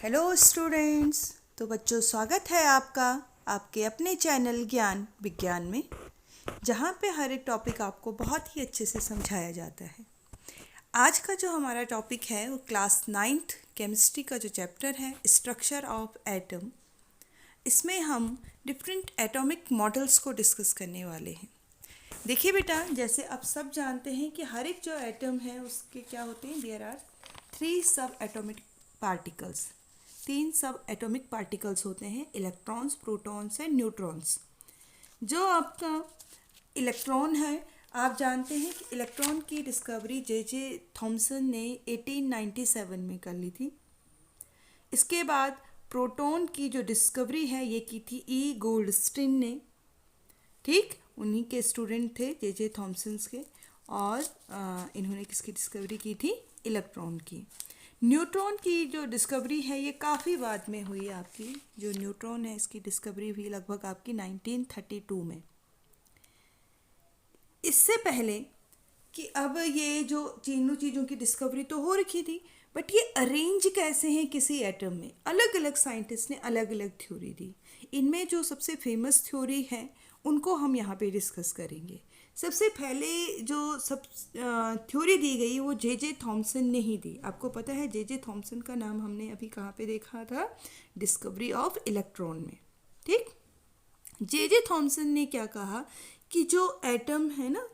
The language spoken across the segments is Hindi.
Hello students. तो बच्चों, स्वागत है आपका आपके अपने चैनल ज्ञान विज्ञान में, जहाँ पे हर एक टॉपिक आपको बहुत ही अच्छे से समझाया जाता है। आज का जो हमारा टॉपिक है वो क्लास 9th केमिस्ट्री का जो चैप्टर है स्ट्रक्चर ऑफ एटम। इसमें हम डिफरेंट एटॉमिक मॉडल्स को डिस्कस करने वाले हैं। देखिए बेटा, जैसे आप सब जानते हैं कि हर एक जो एटम है उसके क्या होते हैं, देयर आर 3 सब एटॉमिक पार्टिकल्स। 3 सब एटॉमिक पार्टिकल्स होते हैं, इलेक्ट्रॉन्स, प्रोटॉन्स एंड न्यूट्रॉन्स। जो आपका इलेक्ट्रॉन है, आप जानते हैं कि इलेक्ट्रॉन की डिस्कवरी जे थॉमसन ने 1897 में कर ली थी। इसके बाद प्रोटॉन की जो डिस्कवरी है ये की थी ई गोल्डस्टीन ने। ठीक, उन्हीं के स्टूडेंट थे जे थॉमसन्स के। और इन्होंने किसकी डिस्कवरी की थी? इलेक्ट्रॉन की। न्यूट्रॉन की जो डिस्कवरी है ये काफ़ी बाद में हुई आपकी। जो न्यूट्रॉन है इसकी डिस्कवरी हुई लगभग आपकी 1932 में। इससे पहले कि अब ये जो तीनों चीज़ों की डिस्कवरी तो हो रखी थी, बट ये अरेंज कैसे हैं किसी एटम में, अलग अलग साइंटिस्ट ने अलग अलग थ्योरी दी। इनमें जो सबसे फेमस थ्योरी है उनको हम यहाँ पे डिस्कस करेंगे। सबसे पहले जो सब थ्योरी दी गई वो जे थॉमसन ने ही दी। आपको पता है जे थॉमसन का नाम हमने अभी कहाँ पे देखा था? डिस्कवरी ऑफ इलेक्ट्रॉन में। ठीक, जे थॉमसन ने क्या कहा कि जो एटम है ना,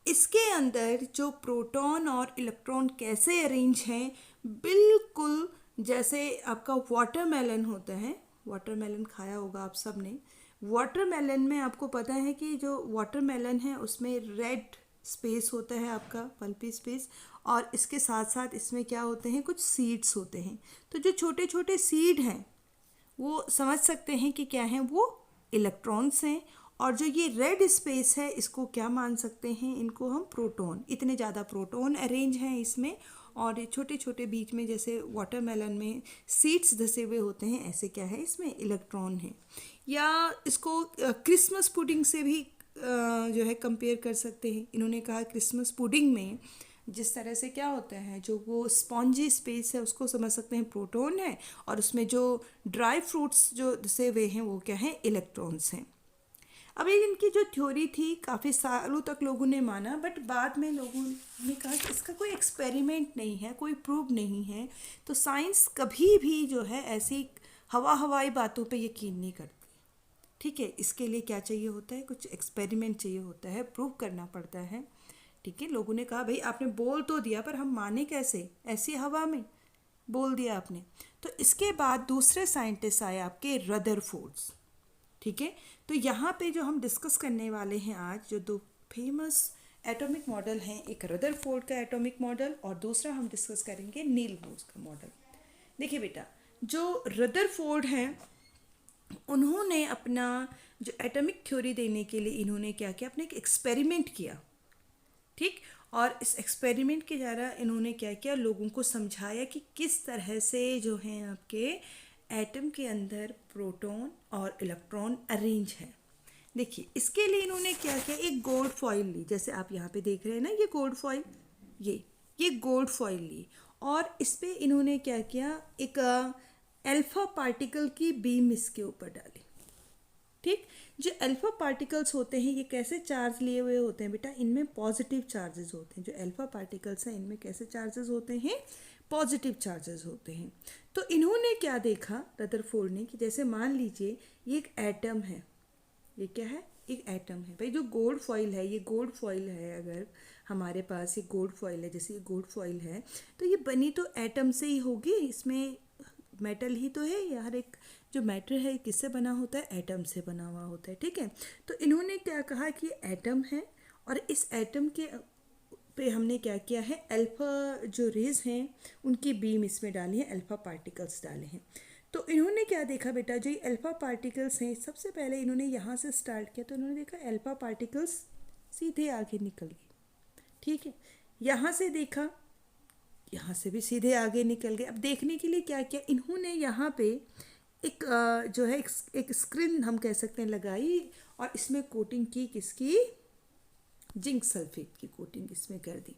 इसके अंदर जो प्रोटॉन और इलेक्ट्रॉन कैसे अरेंज हैं, बिल्कुल जैसे आपका वाटरमेलन होता है। वाटरमेलन खाया होगा आप सब ने। वाटरमेलन में आपको पता है कि जो वाटरमेलन है उसमें रेड स्पेस होता है आपका, पल्पी स्पेस, और इसके साथ साथ इसमें क्या होते हैं, कुछ सीड्स होते हैं। तो जो छोटे छोटे सीड हैं वो समझ सकते हैं कि क्या हैं, वो इलेक्ट्रॉन्स हैं। और जो ये रेड स्पेस है इसको क्या मान सकते हैं, इनको हम प्रोटॉन। इतने ज़्यादा प्रोटॉन अरेंज हैं इसमें, और ये छोटे छोटे बीच में जैसे वाटरमेलन में सीड्स धसे हुए होते हैं, ऐसे क्या है इसमें इलेक्ट्रॉन है। या इसको क्रिसमस पुडिंग से भी जो है कंपेयर कर सकते हैं। इन्होंने कहा क्रिसमस पुडिंग में जिस तरह से क्या होता है, जो वो स्पॉन्जी स्पेस है उसको समझ सकते हैं प्रोटॉन है, और उसमें जो ड्राई फ्रूट्स जो धसे हुए हैं वो क्या है, इलेक्ट्रॉन्स हैं। अब ये इनकी जो थ्योरी थी काफ़ी सालों तक लोगों ने माना, बट बाद में लोगों ने कहा कि इसका कोई एक्सपेरिमेंट नहीं है, कोई प्रूव नहीं है। तो साइंस कभी भी जो है ऐसी हवाई बातों पे यकीन नहीं करती। ठीक है, इसके लिए क्या चाहिए होता है, कुछ एक्सपेरिमेंट चाहिए होता है, प्रूव करना पड़ता है। ठीक है, लोगों ने कहा भाई आपने बोल तो दिया पर हम माने कैसे, ऐसी हवा में बोल दिया आपने। तो इसके बाद दूसरे साइंटिस्ट आए आपके रदरफोर्ड्स। ठीक है, तो यहाँ पे जो हम डिस्कस करने वाले हैं आज, जो 2 फेमस एटॉमिक मॉडल हैं, एक रदरफोर्ड का एटॉमिक मॉडल और दूसरा हम डिस्कस करेंगे नील बोर्स का मॉडल। देखिए बेटा, जो रदरफोर्ड हैं उन्होंने अपना जो एटॉमिक थ्योरी देने के लिए इन्होंने क्या किया, अपने एक एक्सपेरिमेंट किया। ठीक, और इस एक्सपेरिमेंट के द्वारा इन्होंने क्या किया, लोगों को समझाया कि किस तरह से जो हैं आपके एटम के अंदर प्रोटॉन और इलेक्ट्रॉन अरेंज है। देखिए, इसके लिए इन्होंने क्या किया, एक गोल्ड फॉइल ली, जैसे आप यहाँ पे देख रहे हैं ना, ये गोल्ड फॉइल, ये गोल्ड फॉइल ली, और इस पे इन्होंने क्या किया, एक अल्फा पार्टिकल की बीम इसके ऊपर डाली। ठीक, जो अल्फा पार्टिकल्स होते हैं ये कैसे चार्ज लिए हुए होते हैं बेटा, इनमें पॉजिटिव चार्जेस होते हैं। जो अल्फा पार्टिकल्स हैं इनमें कैसे चार्जेस होते हैं, पॉजिटिव चार्जेस होते हैं। तो इन्होंने क्या देखा रदरफोर्ड ने, कि जैसे मान लीजिए ये एक एटम है, ये क्या है, एक एटम है भाई। जो गोल्ड फॉइल है, ये गोल्ड फॉइल है, अगर हमारे पास ये गोल्ड फॉइल है, जैसे ये गोल्ड फॉइल है, तो ये बनी तो एटम से ही होगी, इसमें मेटल ही तो है। ये हर एक जो मैटर है किससे बना होता है, एटम से बना हुआ होता है। ठीक है, तो इन्होंने क्या कहा कि एटम है, और इस एटम के पे हमने क्या किया है, अल्फा जो रेज हैं उनकी बीम इसमें डाली है, अल्फा पार्टिकल्स डाले हैं। तो इन्होंने क्या देखा बेटा, जो ये अल्फा पार्टिकल्स हैं, सबसे पहले इन्होंने यहाँ से स्टार्ट किया, तो इन्होंने देखा अल्फा पार्टिकल्स सीधे आगे निकल गए। ठीक है, यहाँ से देखा, यहाँ से भी सीधे आगे निकल गए। अब देखने के लिए क्या किया इन्होंने, यहाँ पे एक जो है एक स्क्रीन हम कह सकते हैं लगाई, और इसमें कोटिंग की, किसकी, जिंक सल्फेट की कोटिंग इसमें कर दी।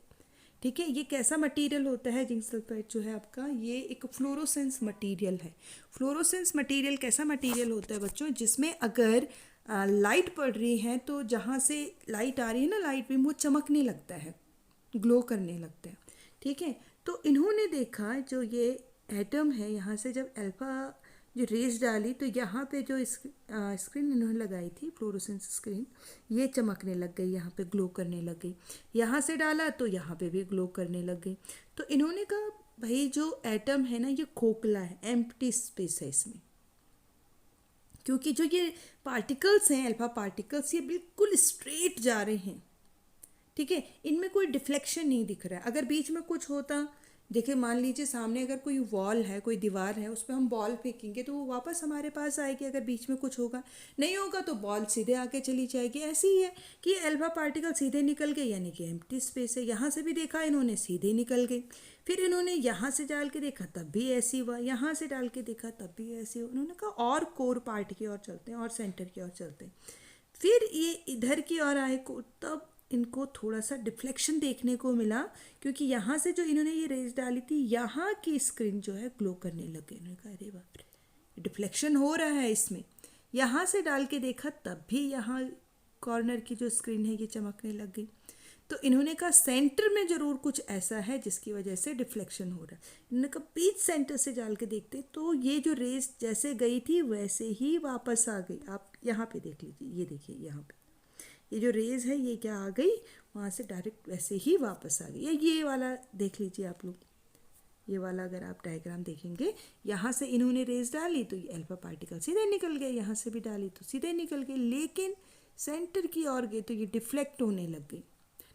ठीक है, ये कैसा मटेरियल होता है जिंक सल्फाइड जो है आपका, ये एक फ्लोरोसेंस मटेरियल है। फ्लोरोसेंस मटेरियल कैसा मटेरियल होता है बच्चों, जिसमें अगर लाइट पड़ रही है तो जहाँ से लाइट आ रही है ना, लाइट बीम, वो चमकने लगता है, ग्लो करने लगता है। ठीक है, तो इन्होंने देखा जो ये एटम है, यहाँ से जब अल्फा जो रेज डाली तो यहाँ पे जो स्क्रीन इन्होंने लगाई थी, फ्लोरोसेंस स्क्रीन, ये चमकने लग गई, यहाँ पे ग्लो करने लग गई। यहाँ से डाला तो यहाँ पे भी ग्लो करने लग गई। तो इन्होंने कहा भाई जो एटम है ना, ये खोखला है, एम्प्टी स्पेस है इसमें, क्योंकि जो ये पार्टिकल्स हैं, अल्फा पार्टिकल्स, ये बिल्कुल स्ट्रेट जा रहे हैं। ठीक है, इनमें कोई डिफ्लेक्शन नहीं दिख रहा है। अगर बीच में कुछ होता, देखिए मान लीजिए सामने अगर कोई वॉल है, कोई दीवार है, उस पर हम बॉल फेंकेंगे तो वो वापस हमारे पास आएगी। अगर बीच में कुछ होगा, नहीं होगा तो बॉल सीधे आके चली जाएगी। ऐसी ही है कि अल्फा पार्टिकल सीधे निकल गए, यानी कि एम्प्टी स्पेस है। यहाँ से भी देखा इन्होंने, सीधे निकल गए। फिर इन्होंने यहाँ से डाल के देखा तब भी ऐसी हुआ, यहाँ से डाल के देखा तब भी ऐसी हुआ। उन्होंने कहा और कोर पार्ट की ओर चलते हैं और सेंटर की ओर चलते हैं। फिर ये इधर की ओर आए को, तब इनको थोड़ा सा डिफ्लेक्शन देखने को मिला, क्योंकि यहाँ से जो इन्होंने ये रेज डाली थी, यहाँ की स्क्रीन जो है ग्लो करने लग गई। इन्होंने कहा अरे बाप रे, डिफ्लेक्शन हो रहा है इसमें। यहाँ से डाल के देखा तब भी यहाँ कॉर्नर की जो स्क्रीन है ये चमकने लग गई। तो इन्होंने कहा सेंटर में ज़रूर कुछ ऐसा है जिसकी वजह से डिफ्लेक्शन हो रहा है। इन्होंने कहा बीच सेंटर से डाल के देखते तो ये जो रेस जैसे गई थी वैसे ही वापस आ गई। आप यहाँ पे देख लीजिए, ये देखिए यहाँ पे ये जो रेज है ये क्या आ गई, वहाँ से डायरेक्ट वैसे ही वापस आ गई। ये वाला देख लीजिए आप लोग, ये वाला अगर आप डायग्राम देखेंगे, यहाँ से इन्होंने रेज डाली तो ये अल्फा पार्टिकल सीधे निकल गए, यहाँ से भी डाली तो सीधे निकल गए, लेकिन सेंटर की ओर गई तो ये डिफ्लेक्ट होने लग गई।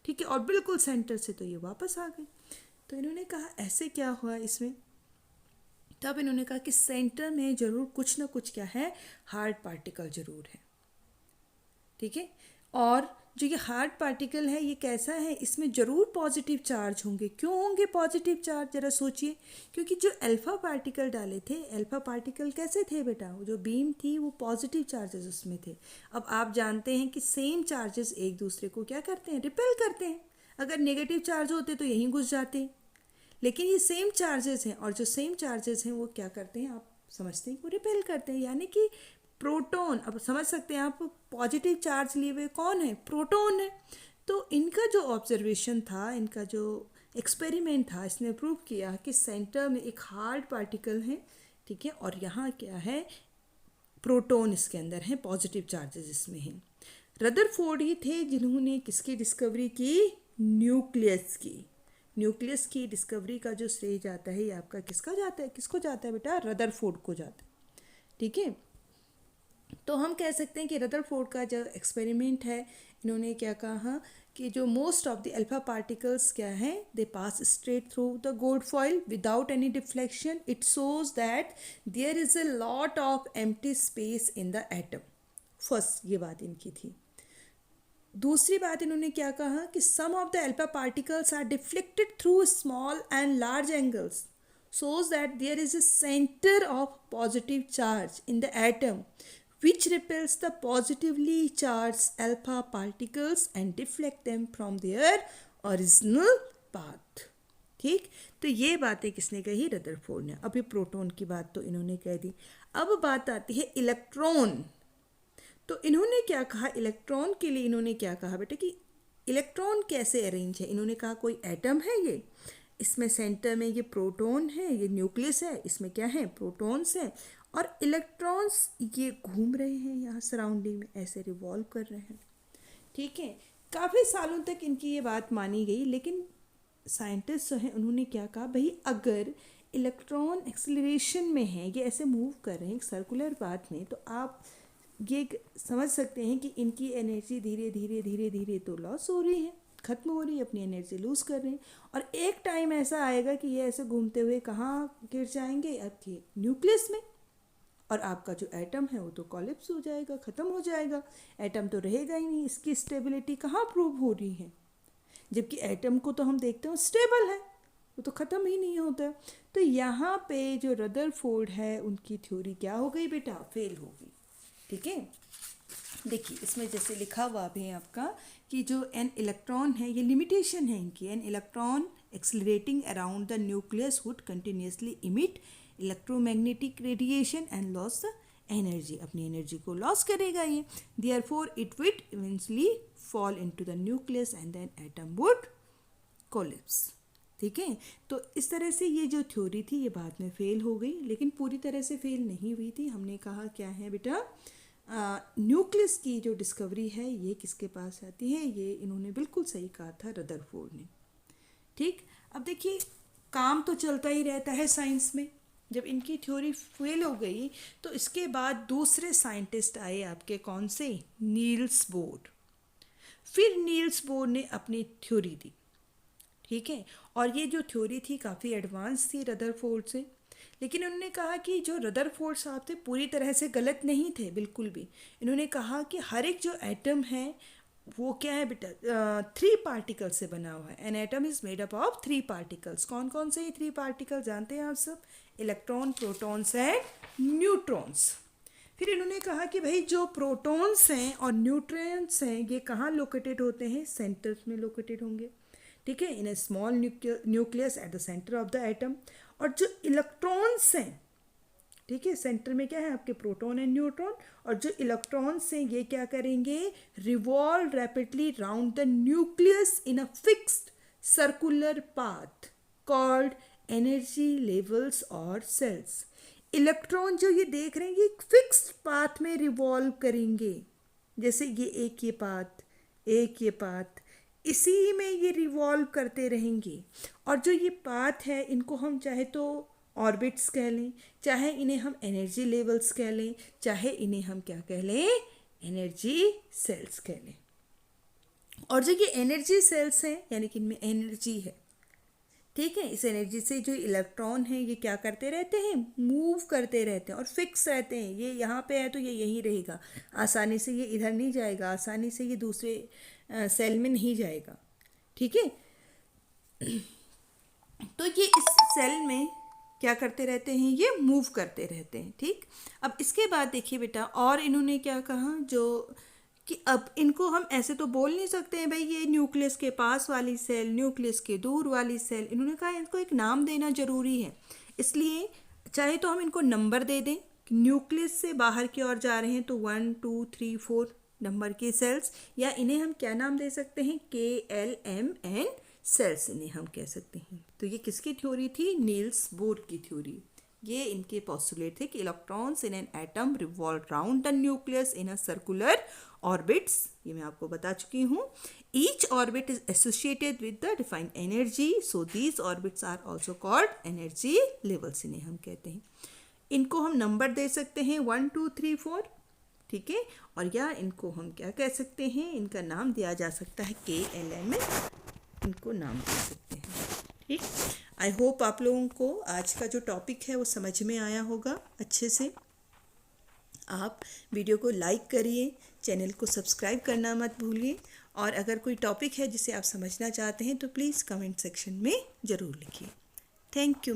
ठीक है, और बिल्कुल सेंटर से तो ये वापस आ गई। तो इन्होंने कहा ऐसे क्या हुआ इसमें। तब इन्होंने कहा कि सेंटर में ज़रूर कुछ ना कुछ क्या है, हार्ड पार्टिकल ज़रूर है। ठीक है, और जो ये हार्ड पार्टिकल है ये कैसा है, इसमें ज़रूर पॉजिटिव चार्ज होंगे। क्यों होंगे पॉजिटिव चार्ज, ज़रा सोचिए। क्योंकि जो अल्फ़ा पार्टिकल डाले थे, अल्फ़ा पार्टिकल कैसे थे बेटा, वो जो बीम थी वो पॉजिटिव चार्जेस उसमें थे। अब आप जानते हैं कि सेम चार्जेस एक दूसरे को क्या करते हैं, रिपेल करते हैं। अगर नेगेटिव चार्ज होते तो यहीं घुस जाते, लेकिन ये सेम चार्जेस हैं, और जो सेम चार्जेस हैं वो क्या करते हैं, आप समझते हैं, वो रिपेल करते हैं। यानी कि प्रोटॉन, अब समझ सकते हैं आप, पॉजिटिव चार्ज लिए हुए कौन है, प्रोटॉन है। तो इनका जो ऑब्जर्वेशन था, इनका जो एक्सपेरिमेंट था, इसने प्रूव किया कि सेंटर में एक हार्ड पार्टिकल है। ठीक है, और यहाँ क्या है, प्रोटॉन इसके अंदर है, पॉजिटिव चार्जेस इसमें हैं। रदरफोर्ड ही थे जिन्होंने किसकी डिस्कवरी की, न्यूक्लियस की। न्यूक्लियस की डिस्कवरी का जो श्रेय जाता है ये आपका किसका जाता है, किसको जाता है बेटा, रदरफोर्ड को जाता है। ठीक है, तो हम कह सकते हैं कि रदरफोर्ड का जो एक्सपेरिमेंट है, इन्होंने क्या कहा कि जो most of the alpha particles क्या हैं, they pass straight through the gold foil without any deflection. It shows that there is a lot of empty space in the atom. First ये बात इनकी थी। दूसरी बात इन्होंने क्या कहा कि some of the alpha particles are deflected through small and large angles, shows that there is a center of positive charge in the atom which repels the positively charged alpha particles and deflect them from their original path। ठीक, तो ये बातें किसने कही, रदरफोर्ड ने। अभी प्रोटॉन की बात तो इन्होंने कह दी। अब बात आती है इलेक्ट्रॉन। तो इन्होंने क्या कहा, इलेक्ट्रॉन के लिए इन्होंने क्या कहा बेटा कि इलेक्ट्रॉन कैसे अरेंज है। इन्होंने कहा कोई एटम है ये, इसमें सेंटर में ये प्रोटॉन है, ये न्यूक्लियस है, इसमें क्या है, प्रोटॉन्स हैं, और इलेक्ट्रॉन्स ये घूम रहे हैं यहाँ सराउंडिंग में, ऐसे रिवॉल्व कर रहे हैं। ठीक है, काफ़ी सालों तक इनकी ये बात मानी गई, लेकिन साइंटिस्ट जो हैं उन्होंने क्या कहा, भाई अगर इलेक्ट्रॉन एक्सेलरेशन में है, ये ऐसे मूव कर रहे हैं एक सर्कुलर पाथ में, तो आप ये समझ सकते हैं कि इनकी एनर्जी धीरे धीरे धीरे धीरे तो लॉस हो रही है, ख़त्म हो रही है, अपनी एनर्जी लूज़ कर रहे हैं। और एक टाइम ऐसा आएगा कि ये ऐसे घूमते हुए कहाँ गिर जाएंगे, आपके न्यूक्लियस में, और आपका जो एटम है वो तो कोलैप्स हो जाएगा, ख़त्म हो जाएगा, एटम तो रहेगा ही नहीं। इसकी स्टेबिलिटी कहाँ प्रूव हो रही है, जबकि एटम को तो हम देखते हैं स्टेबल है, वो तो ख़त्म ही नहीं होता। तो यहाँ पे जो रदरफोर्ड है उनकी थ्योरी क्या हो गई बेटा, फेल हो गई। ठीक है, देखिए इसमें जैसे लिखा हुआ भी है आपका कि जो एन इलेक्ट्रॉन है, ये लिमिटेशन है इनकी, an electron accelerating around the nucleus would continuously emit electromagnetic radiation and loss the energy, अपनी एनर्जी को लॉस करेगा ये, therefore it would eventually fall into the nucleus and then atom would collapse. ठीक है, तो इस तरह से ये जो थ्योरी थी ये बाद में फेल हो गई, लेकिन पूरी तरह से फेल नहीं हुई थी। हमने कहा क्या है बेटा, न्यूक्लियस की जो डिस्कवरी है ये किसके पास आती है, ये इन्होंने बिल्कुल सही कहा था रदरफोर्ड ने। ठीक, अब देखिए काम तो चलता ही रहता है साइंस में। जब इनकी थ्योरी फेल हो गई तो इसके बाद दूसरे साइंटिस्ट आए आपके, कौन से, नील्स बोर। फिर नील्स बोर ने अपनी थ्योरी दी। ठीक है, और ये जो थ्योरी थी काफ़ी एडवांस थी रदरफोर्ड से, लेकिन उन्होंने कहा कि जो रदरफोर्ड साहब थे पूरी तरह से गलत नहीं थे बिल्कुल भी। इन्होंने कहा कि हर एक जो एटम है वो क्या है बेटा, 3 पार्टिकल से बना हुआ है। An atom is made up of 3 particles. कौन कौन से ये 3 पार्टिकल जानते हैं आप सब, इलेक्ट्रॉन, प्रोटॉन्स एंड न्यूट्रॉन्स। फिर इन्होंने कहा कि भाई जो प्रोटॉन्स हैं और न्यूट्रॉन्स हैं ये कहाँ लोकेटेड होते हैं, सेंटर्स में लोकेटेड होंगे। ठीक है, in a small nucleus at the centre of the atom. और जो इलेक्ट्रॉन्स हैं, ठीक है, सेंटर में क्या है आपके, प्रोटॉन एंड न्यूट्रॉन, और जो इलेक्ट्रॉन्स हैं ये क्या करेंगे, revolve rapidly round the nucleus in a fixed circular path called energy levels और सेल्स। इलेक्ट्रॉन जो ये देख रहे हैं ये फिक्स्ड पाथ में रिवॉल्व करेंगे, जैसे ये एक ये पाथ, एक ये पाथ, इसी में ये रिवॉल्व करते रहेंगे। और जो ये पाथ है इनको हम चाहे तो ऑर्बिट्स कह लें, चाहे इन्हें हम एनर्जी लेवल्स कह लें, चाहे इन्हें हम क्या कह लें, एनर्जी सेल्स कह लें। और जो ये एनर्जी सेल्स हैं यानी कि इनमें एनर्जी है। ठीक है, इस एनर्जी से जो इलेक्ट्रॉन है ये क्या करते रहते हैं, मूव करते रहते हैं और फिक्स रहते हैं। ये यहाँ पे है तो ये यहीं रहेगा, आसानी से ये इधर नहीं जाएगा, आसानी से ये दूसरे सेल में नहीं जाएगा। ठीक है, तो ये इस सेल में क्या करते रहते हैं, ये मूव करते रहते हैं। ठीक, अब इसके बाद देखिए बेटा, और इन्होंने क्या कहा, जो कि अब इनको हम ऐसे तो बोल नहीं सकते हैं भाई ये न्यूक्लियस के पास वाली सेल, न्यूक्लियस के दूर वाली सेल। इन्होंने कहा इनको एक नाम देना ज़रूरी है, इसलिए चाहे तो हम इनको नंबर दे दें, न्यूक्लियस से बाहर की ओर जा रहे हैं तो 1 2 3 4 नंबर की सेल्स, या इन्हें हम क्या नाम दे सकते हैं, KLMN सेल्स इन्हें हम कह सकते हैं। तो ये किसकी थ्योरी थी, नील्स बोर की थ्योरी। ये इनके पोस्टुलेट थे कि electrons in an atom revolve round the nucleus in a circular orbits, ये मैं आपको बता चुकी हूँ। Each orbit is associated with the defined energy, so these orbits are also called energy levels, इन्हें हम कहते हैं। इनको हम नंबर दे सकते हैं 1 2 3 4, ठीक है, और या इनको हम क्या कह सकते हैं, इनका नाम दिया जा सकता है KLMN, इनको नाम दे सकते हैं। ठीक, आई होप आप लोगों को आज का जो टॉपिक है वो समझ में आया होगा अच्छे से। आप वीडियो को लाइक करिए, चैनल को सब्सक्राइब करना मत भूलिए, और अगर कोई टॉपिक है जिसे आप समझना चाहते हैं तो प्लीज़ कमेंट सेक्शन में ज़रूर लिखिए। Thank you.